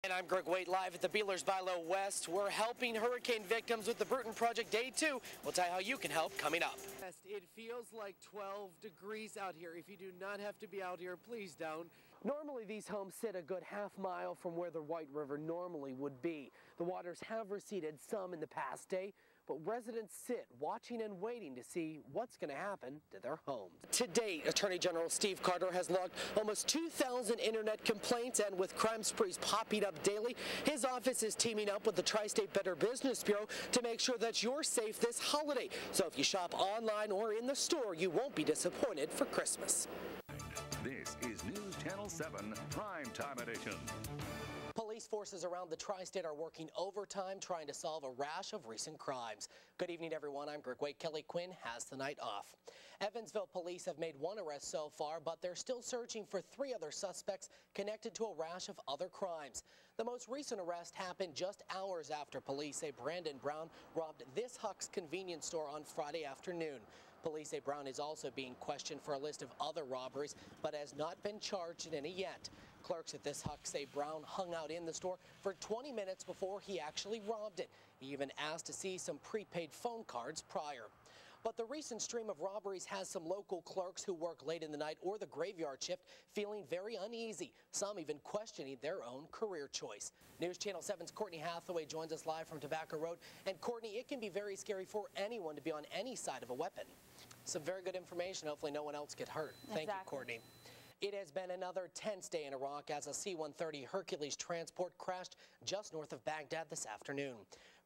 And I'm Waite live at the Beelers Bilo West. We're helping hurricane victims with the Bruton Project Day 2. We'll tell you how you can help coming up. It feels like 12 degrees out here. If you do not have to be out here, please don't. Normally these homes sit a good half-mile from where the White River normally would be. The waters have receded some in the past day, but residents sit watching and waiting to see what's going to happen to their homes. To date, Attorney General Steve Carter has logged almost 2,000 internet complaints, and with crime sprees popping up daily, his office is teaming up with the Tri-State Better Business Bureau to make sure that you're safe this holiday. So if you shop online or in the store, you won't be disappointed for Christmas. This is News Channel 7 Primetime Edition. Police forces around the tri-state are working overtime trying to solve a rash of recent crimes. Good evening, everyone. I'm Waite. Kelly Quinn has the night off. Evansville police have made one arrest so far, but they're still searching for 3 other suspects connected to a rash of other crimes. The most recent arrest happened just hours after police say Brandon Brown robbed this Huck's convenience store on Friday afternoon. Police say Brown is also being questioned for a list of other robberies, but has not been charged in any yet. Clerks at this Huck say Brown hung out in the store for 20 minutes before he actually robbed it. He even asked to see some prepaid phone cards prior. But the recent stream of robberies has some local clerks who work late in the night or the graveyard shift feeling very uneasy, some even questioning their own career choice. News Channel 7's Courtney Hathaway joins us live from Tobacco Road. And Courtney, it can be very scary for anyone to be on any side of a weapon. Some very good information. Hopefully no one else get hurt. Thank you, Courtney. It has been another tense day in Iraq as a C-130 Hercules transport crashed just north of Baghdad this afternoon.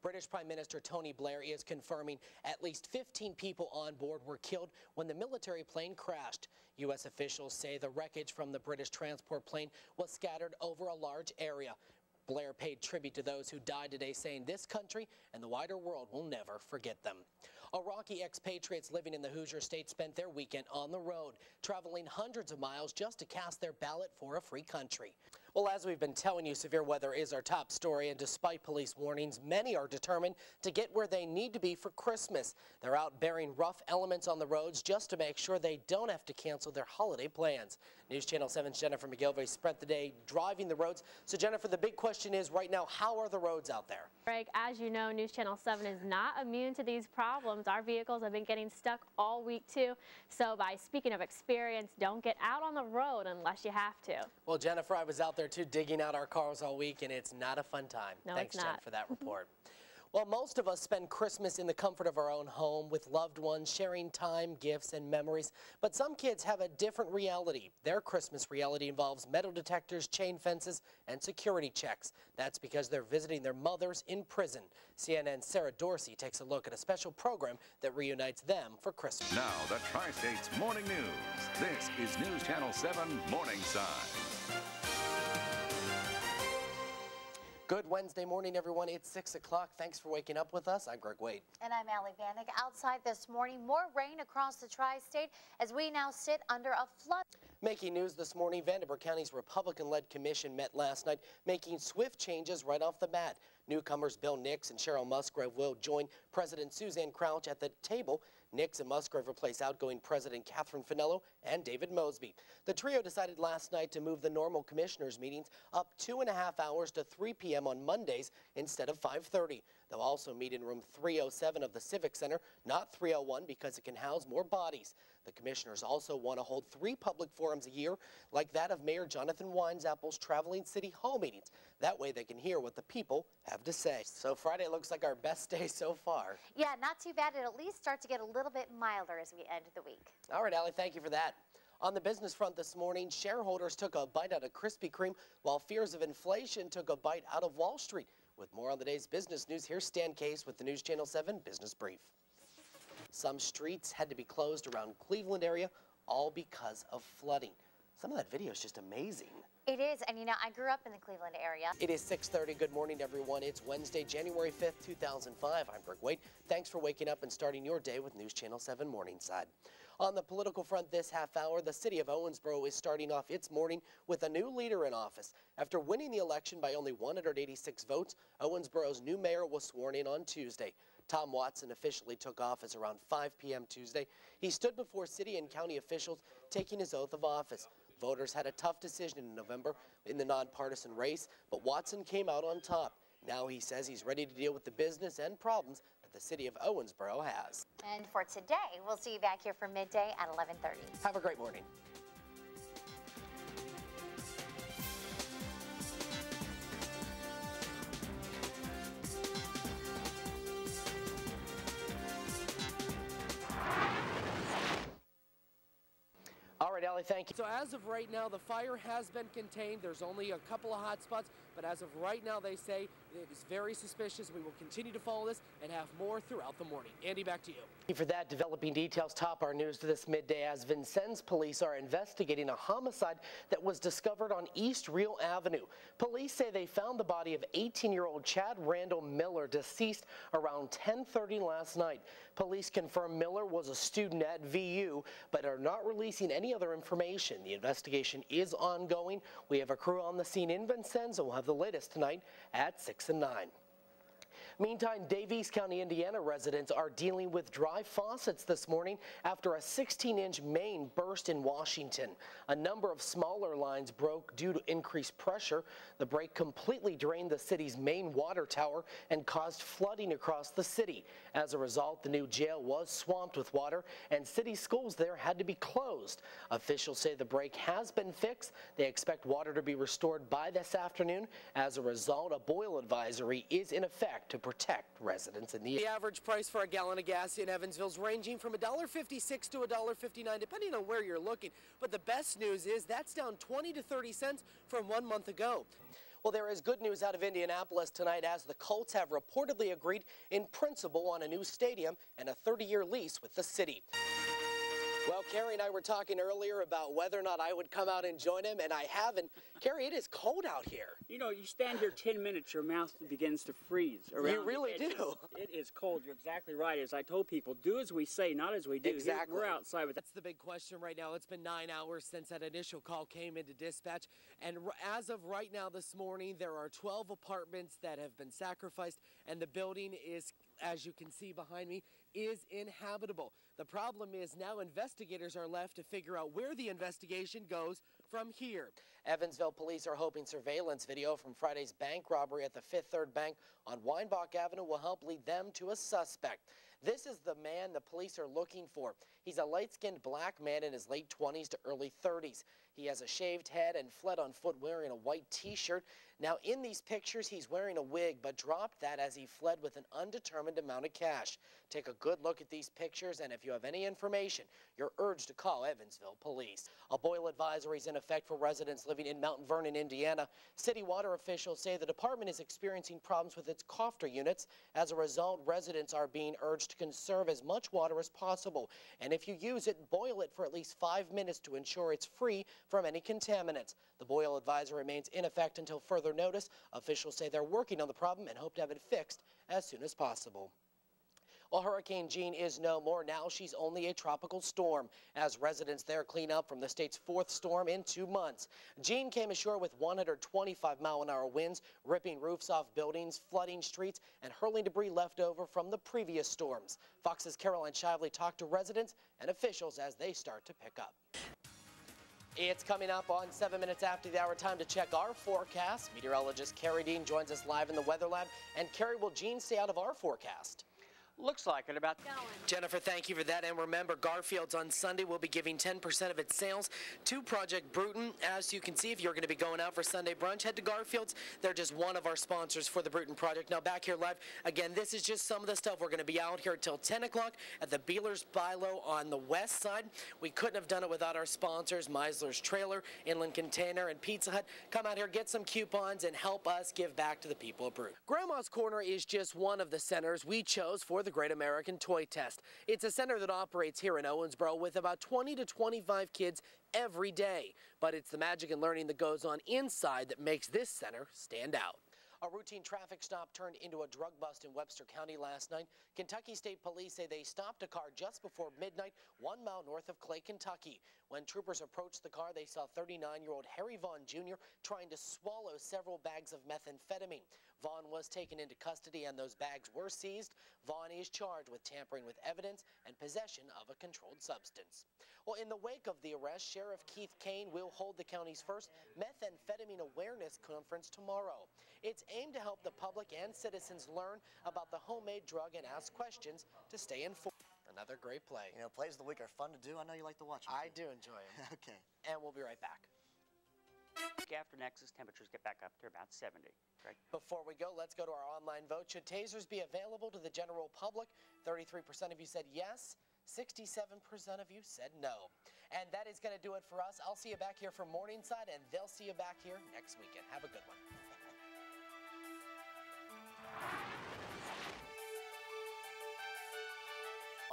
British Prime Minister Tony Blair is confirming at least 15 people on board were killed when the military plane crashed. U.S. officials say the wreckage from the British transport plane was scattered over a large area. Blair paid tribute to those who died today, saying this country and the wider world will never forget them. Iraqi expatriates living in the Hoosier State spent their weekend on the road, traveling hundreds of miles just to cast their ballot for a free country. Well, as we've been telling you, severe weather is our top story, and despite police warnings, many are determined to get where they need to be for Christmas. They're out bearing rough elements on the roads just to make sure they don't have to cancel their holiday plans. News Channel 7's Jennifer McGilvey spent the day driving the roads. So, Jennifer, the big question is right now, how are the roads out there? Greg, as you know, News Channel 7 is not immune to these problems. Our vehicles have been getting stuck all week, too. So by speaking of experience, don't get out on the road unless you have to. Well, Jennifer, I was out there, too, digging out our cars all week, and it's not a fun time. No, Thanks, it's not. Jen, for that report. Well, most of us spend Christmas in the comfort of our own home with loved ones, sharing time, gifts, and memories. But some kids have a different reality. Their Christmas reality involves metal detectors, chain fences, and security checks. That's because they're visiting their mothers in prison. CNN's Sarah Dorsey takes a look at a special program that reunites them for Christmas. Now, the Tri-State's Morning News. This is News Channel 7 Morningside. Good Wednesday morning, everyone. It's 6 o'clock. Thanks for waking up with us. I'm Waite. And I'm Allie Vanek. Outside this morning, more rain across the tri-state as we now sit under a flood. Making news this morning, Vanderbilt County's Republican-led commission met last night, making swift changes right off the bat. Newcomers Bill Nix and Cheryl Musgrave will join President Suzanne Crouch at the table. Nix and Musgrave replace outgoing President Catherine Finello and David Mosby. The trio decided last night to move the normal commissioners' meetings up 2.5 hours to 3 p.m. on Mondays instead of 5:30. They'll also meet in room 307 of the Civic Center, not 301, because it can house more bodies. The commissioners also want to hold 3 public forums a year, like that of Mayor Jonathan Weinzappel's traveling city hall meetings. That way they can hear what the people have to say. So Friday looks like our best day so far. Yeah, not too bad. It'll at least start to get a little bit milder as we end the week. All right, Allie, thank you for that. On the business front this morning, shareholders took a bite out of Krispy Kreme, while fears of inflation took a bite out of Wall Street. With more on the day's business news, here's Stan Case with the News Channel 7 Business Brief. Some streets had to be closed around Cleveland area, all because of flooding. Some of that video is just amazing. It is, and you know, I grew up in the Cleveland area. It is 6:30. Good morning, everyone. It's Wednesday, January 5th, 2005. I'm Waite. Thanks for waking up and starting your day with News Channel 7 Morningside. On the political front this half hour, the city of Owensboro is starting off its morning with a new leader in office. After winning the election by only 186 votes, Owensboro's new mayor was sworn in on Tuesday. Tom Watson officially took office around 5 p.m. Tuesday. He stood before city and county officials taking his oath of office. Voters had a tough decision in November in the nonpartisan race, but Watson came out on top. Now he says he's ready to deal with the business and problems that the city of Owensboro has. And for today, we'll see you back here for midday at 11:30. Have a great morning. All right, Allie, thank you. So as of right now, the fire has been contained. There's only a couple of hot spots, but as of right now, they say it is very suspicious. We will continue to follow this and have more throughout the morning. Andy, back to you. Thank you for that. Developing details top our news to this midday as Vincennes police are investigating a homicide that was discovered on East Real Avenue. Police say they found the body of 18-year-old Chad Randall Miller deceased around 10:30 last night. Police confirm Miller was a student at VU, but are not releasing any other information. The investigation is ongoing. We have a crew on the scene in Vincennes, and we'll have the latest tonight at 6 and 9. Meantime, Davies County, Indiana residents are dealing with dry faucets this morning after a 16-inch main burst in Washington. A number of smaller lines broke due to increased pressure. The break completely drained the city's main water tower and caused flooding across the city. As a result, the new jail was swamped with water and city schools there had to be closed. Officials say the break has been fixed. They expect water to be restored by this afternoon. As a result, a boil advisory is in effect to protect residents in the area. The average price for a gallon of gas in Evansville is ranging from $1.56 to $1.59, depending on where you're looking. But the best news is that's down 20 to 30 cents from 1 month ago. Well, there is good news out of Indianapolis tonight as the Colts have reportedly agreed in principle on a new stadium and a 30-year lease with the city. Well, Carrie and I were talking earlier about whether or not I would come out and join him, and I haven't. Carrie, it is cold out here. You know, you stand here 10 minutes, your mouth begins to freeze around. You really do. It is cold. You're exactly right. As I told people, do as we say, not as we do. Exactly. We're outside. But That's the big question right now. It's been 9 hours since that initial call came into dispatch. And as of right now this morning, there are 12 apartments that have been sacrificed, and the building is, as you can see behind me, is inhabitable. The problem is now investigators are left to figure out where the investigation goes from here. Evansville police are hoping surveillance video from Friday's bank robbery at the Fifth Third Bank on Weinbach Avenue will help lead them to a suspect. This is the man the police are looking for. He's a light-skinned black man in his late 20s to early 30s. He has a shaved head and fled on foot wearing a white t-shirt. Now, in these pictures, he's wearing a wig, but dropped that as he fled with an undetermined amount of cash. Take a good look at these pictures, and if you have any information, you're urged to call Evansville police. A boil advisory is in effect for residents living in Mount Vernon, Indiana. City water officials say the department is experiencing problems with its coffer units. As a result, residents are being urged to conserve as much water as possible. And if you use it, boil it for at least 5 minutes to ensure it's free from any contaminants. The boil advisory remains in effect until further notice. Officials say they're working on the problem and hope to have it fixed as soon as possible. Well, Hurricane Jean is no more. Now she's only a tropical storm as residents there clean up from the state's 4th storm in 2 months. Jean came ashore with 125-mile-an-hour winds, ripping roofs off buildings, flooding streets, and hurling debris left over from the previous storms. Fox's Caroline Shively talked to residents and officials as they start to pick up. It's coming up on 7 minutes after the hour. Time to check our forecast. Meteorologist Carrie Dean joins us live in the Weather Lab. And Carrie, will Jean stay out of our forecast? looks like it about. Jennifer, thank you for that. And remember, Garfield's on Sunday will be giving 10% of its sales to Project Bruton. As you can see, if you're going to be going out for Sunday brunch, head to Garfield's. They're just one of our sponsors for the Bruton Project. Now back here live. Again, this is just some of the stuff. We're going to be out here until 10 o'clock at the Beeler's Bilo on the west side. We couldn't have done it without our sponsors, Meisler's Trailer, Inland Container, and Pizza Hut. Come out here, get some coupons, and help us give back to the people of Bruton. Grandma's Corner is just one of the centers we chose for the Great American Toy Test. It's a center that operates here in Owensboro with about 20 to 25 kids every day. But it's the magic and learning that goes on inside that makes this center stand out. A routine traffic stop turned into a drug bust in Webster County last night. Kentucky State Police say they stopped a car just before midnight, 1 mile north of Clay, Kentucky. When troopers approached the car, they saw 39-year-old Harry Vaughn Jr. trying to swallow several bags of methamphetamine. Vaughn was taken into custody and those bags were seized. Vaughn is charged with tampering with evidence and possession of a controlled substance. Well, in the wake of the arrest, Sheriff Keith Kane will hold the county's first methamphetamine awareness conference tomorrow. It's aimed to help the public and citizens learn about the homemade drug and ask questions to stay informed. Another great play. You know, plays of the week are fun to do. I know you like to watch them. I do enjoy them. Okay. And we'll be right back. After Nexus, temperatures get back up to about 70. Right? Before we go, let's go to our online vote. Should tasers be available to the general public? 33% of you said yes. 67% of you said no. And that is going to do it for us. I'll see you back here for Morningside, and they'll see you back here next weekend. Have a good one.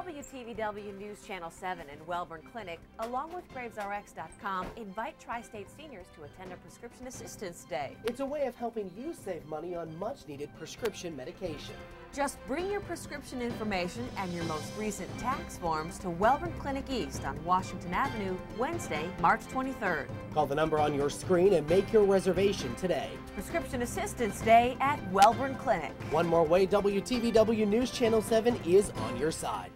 WTVW News Channel 7 and Wellborn Clinic, along with GravesRx.com, invite Tri-State seniors to attend a Prescription Assistance Day. It's a way of helping you save money on much-needed prescription medication. Just bring your prescription information and your most recent tax forms to Wellborn Clinic East on Washington Avenue, Wednesday, March 23rd. Call the number on your screen and make your reservation today. Prescription Assistance Day at Wellborn Clinic. One more way, WTVW News Channel 7 is on your side.